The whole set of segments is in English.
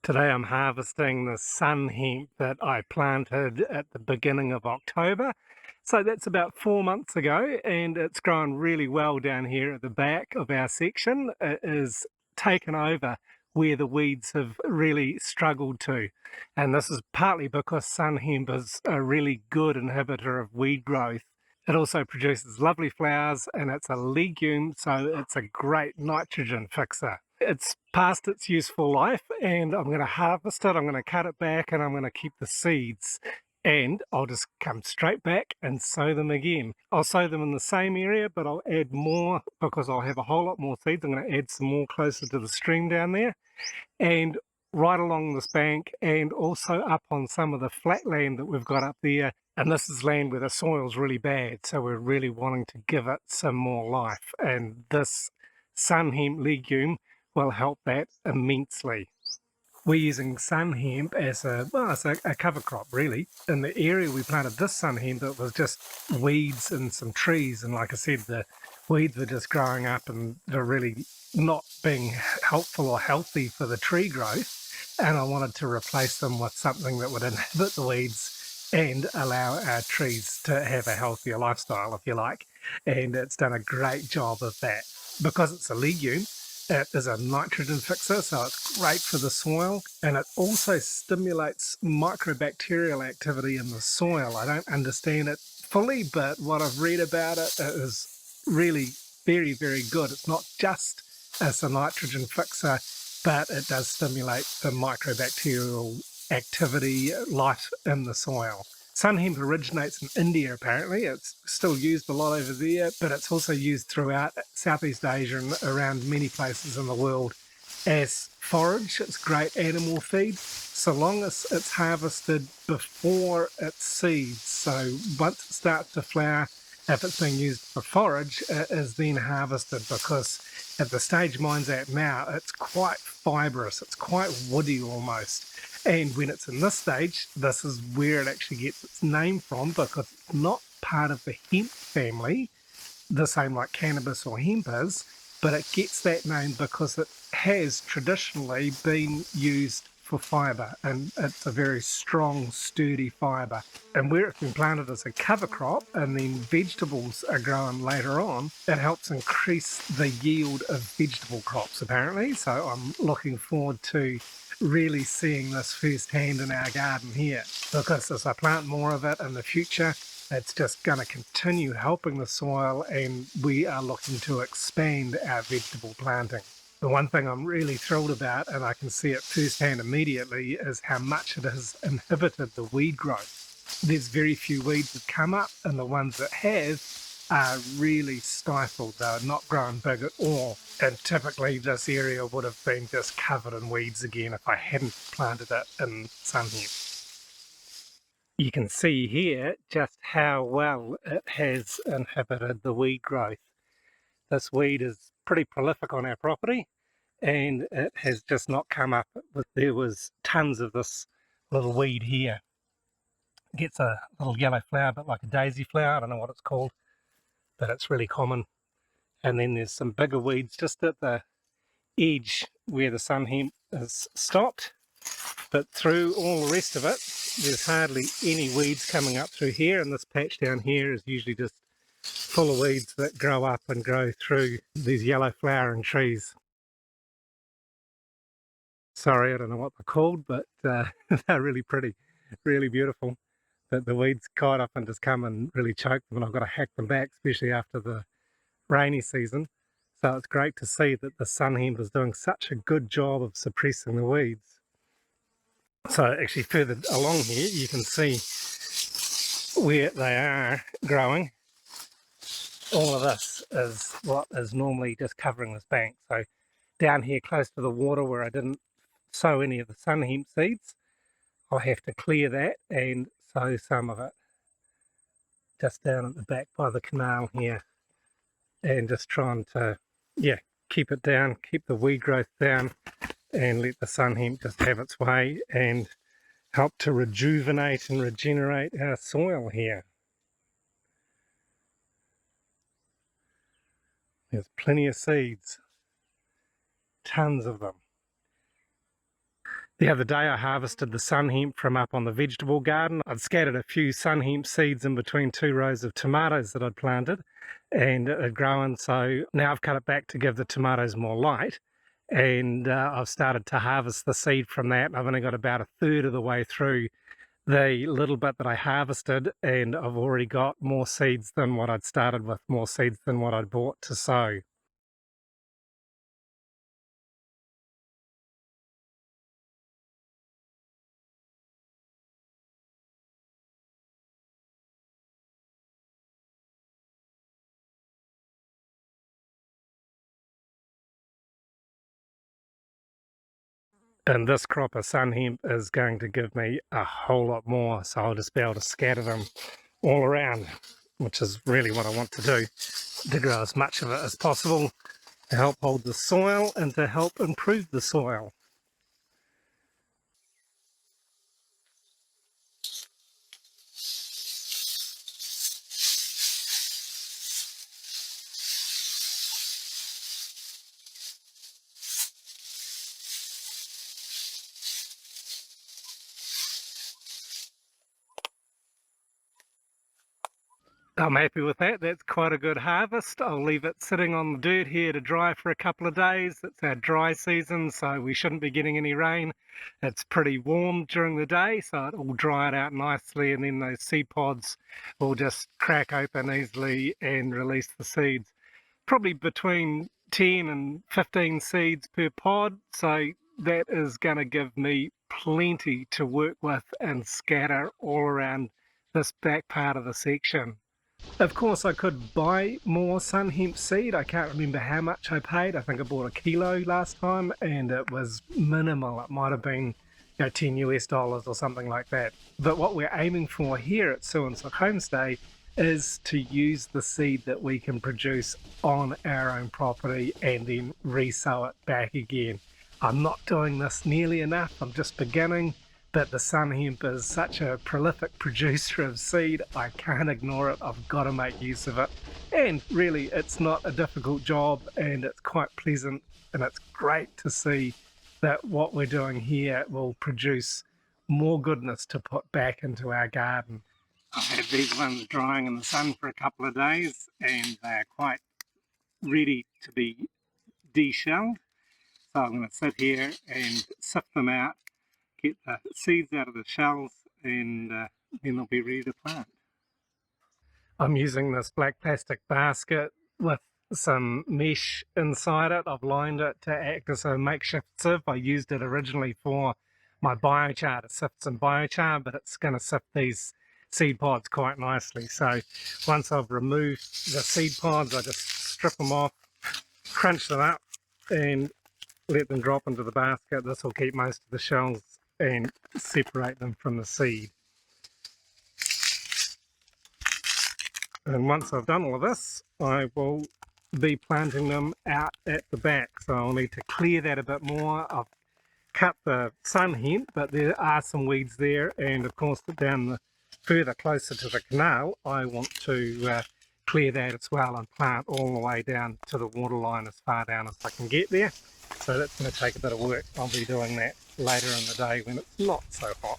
Today I'm harvesting the Sunn Hemp that I planted at the beginning of October. So that's about 4 months ago, and it's grown really well down here at the back of our section. It is taken over where the weeds have really struggled to. And this is partly because Sunn Hemp is a really good inhibitor of weed growth. It also produces lovely flowers, and it's a legume, so it's a great nitrogen fixer. It's past its useful life, and I'm going to harvest it. I'm going to cut it back, and I'm going to keep the seeds, and I'll just come straight back and sow them again. I'll sow them in the same area, but I'll add more because I'll have a whole lot more seeds. I'm going to add some more closer to the stream down there, and right along this bank, and also up on some of the flat land that we've got up there. And this is land where the soil's really bad, so we're really wanting to give it some more life, and this Sunn Hemp legume will help that immensely. We're using Sunn Hemp as a cover crop, really. In the area we planted this Sunn Hemp, it was just weeds and some trees, and like I said, the weeds were just growing up and they're really not being helpful or healthy for the tree growth, and I wanted to replace them with something that would inhibit the weeds and allow our trees to have a healthier lifestyle, if you like, and it's done a great job of that. Because it's a legume, it is a nitrogen fixer, so it's great for the soil, and it also stimulates microbacterial activity in the soil. I don't understand it fully, but what I've read about it is really very, very good. It's not just as a nitrogen fixer, but it does stimulate the microbacterial activity, life in the soil. Sunn Hemp originates in India, apparently. It's still used a lot over there, but it's also used throughout Southeast Asia and around many places in the world as forage. It's great animal feed, so long as it's harvested before it seeds. So once it starts to flower, if it's being used for forage, it is then harvested, because at the stage mine's at now, it's quite fibrous, it's quite woody almost. And when it's in this stage, this is where it actually gets its name from, because it's not part of the hemp family, the same like cannabis or hemp is, but it gets that name because it has traditionally been used for fibre, and it's a very strong, sturdy fibre. And where it's been planted as a cover crop and then vegetables are grown later on, it helps increase the yield of vegetable crops, apparently. So I'm looking forward to really seeing this firsthand in our garden here, because as I plant more of it in the future, it's just going to continue helping the soil, and we are looking to expand our vegetable planting. The one thing I'm really thrilled about, and I can see it firsthand immediately, is how much it has inhibited the weed growth. There's very few weeds that come up, and the ones that have are really stifled. They're not growing big at all, and typically this area would have been just covered in weeds again if I hadn't planted it in Sunn Hemp. You can see here just how well it has inhibited the weed growth. This weed is pretty prolific on our property, and it has just not come up. There was tons of this little weed here. It gets a little yellow flower, a bit like a daisy flower. I don't know what it's called, but it's really common. And then there's some bigger weeds just at the edge where the Sunn Hemp is stopped. But through all the rest of it, there's hardly any weeds coming up through here, and this patch down here is usually just full of weeds that grow up and grow through these yellow flowering trees. Sorry, I don't know what they're called, but they're really pretty, really beautiful. But the weeds kite up and just come and really choke them, and I've got to hack them back, especially after the rainy season. So it's great to see that the Sunn Hemp is doing such a good job of suppressing the weeds. So actually further along here, you can see where they are growing. All of this is what is normally just covering this bank. So down here close to the water where I didn't sow any of the Sunn Hemp seeds, I'll have to clear that and sow some of it just down at the back by the canal here, and just trying to, yeah, keep it down, keep the weed growth down, and let the Sunn Hemp just have its way and help to rejuvenate and regenerate our soil here. There's plenty of seeds, tons of them. The other day I harvested the Sunn Hemp from up on the vegetable garden. I'd scattered a few Sunn Hemp seeds in between 2 rows of tomatoes that I'd planted, and it had grown, so now I've cut it back to give the tomatoes more light, and I've started to harvest the seed from that. I've only got about a third of the way through the little bit that I harvested, and I've already got more seeds than what I'd started with, more seeds than what I'd bought to sow. And this crop of Sunn Hemp is going to give me a whole lot more, so I'll just be able to scatter them all around, which is really what I want to do, to grow as much of it as possible to help hold the soil and to help improve the soil. I'm happy with that. That's quite a good harvest. I'll leave it sitting on the dirt here to dry for a couple of days. It's our dry season, so we shouldn't be getting any rain. It's pretty warm during the day, so it will dry it out nicely, and then those seed pods will just crack open easily and release the seeds. Probably between 10 and 15 seeds per pod, so that is going to give me plenty to work with and scatter all around this back part of the section. Of course, I could buy more Sunn Hemp seed. I can't remember how much I paid. I think I bought a kilo last time, and it was minimal. It might have been, 10 US dollars or something like that. But what we're aiming for here at Sowing Homestay is to use the seed that we can produce on our own property and then resow it back again. I'm not doing this nearly enough. I'm just beginning. But the Sunn Hemp is such a prolific producer of seed, I can't ignore it. I've got to make use of it. And really, it's not a difficult job, and it's quite pleasant, and it's great to see that what we're doing here will produce more goodness to put back into our garden. I've had these ones drying in the sun for a couple of days, and they're quite ready to be deshelled. So I'm going to sit here and sift them out, get the seeds out of the shells, and then they'll be ready to plant. I'm using this black plastic basket with some mesh inside it. I've lined it to act as a makeshift sieve. I used it originally for my biochar to sift some biochar, but it's going to sift these seed pods quite nicely. So once I've removed the seed pods, I just strip them off, crunch them up, and let them drop into the basket. This will keep most of the shells and separate them from the seed. And once I've done all of this, I will be planting them out at the back. So I'll need to clear that a bit more. I've cut the Sunn Hemp, but there are some weeds there, and of course down the further closer to the canal, I want to clear that as well and plant all the way down to the waterline as far down as I can get there. So that's going to take a bit of work. I'll be doing that later in the day when it's not so hot.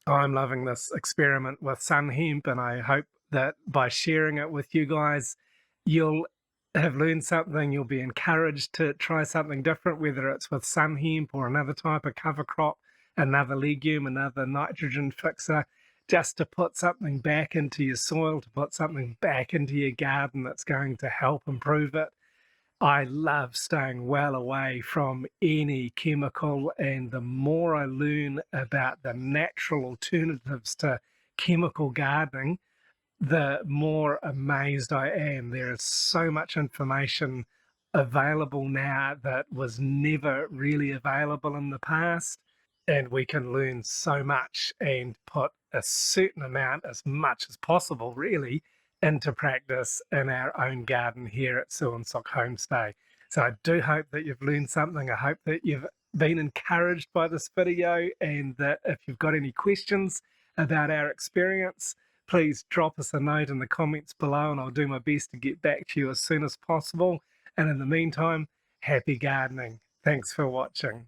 I'm loving this experiment with Sunn Hemp, and I hope that by sharing it with you guys, you'll have learned something, you'll be encouraged to try something different, whether it's with Sunn Hemp or another type of cover crop, another legume, another nitrogen fixer, just to put something back into your soil, to put something back into your garden that's going to help improve it. I love staying well away from any chemical, and the more I learn about the natural alternatives to chemical gardening, the more amazed I am. There is so much information available now that was never really available in the past, and we can learn so much and put a certain amount, as much as possible really, into practice in our own garden here at Sowing Homestay. So I do hope that you've learned something. I hope that you've been encouraged by this video, and that if you've got any questions about our experience, please drop us a note in the comments below and I'll do my best to get back to you as soon as possible. And in the meantime, happy gardening. Thanks for watching.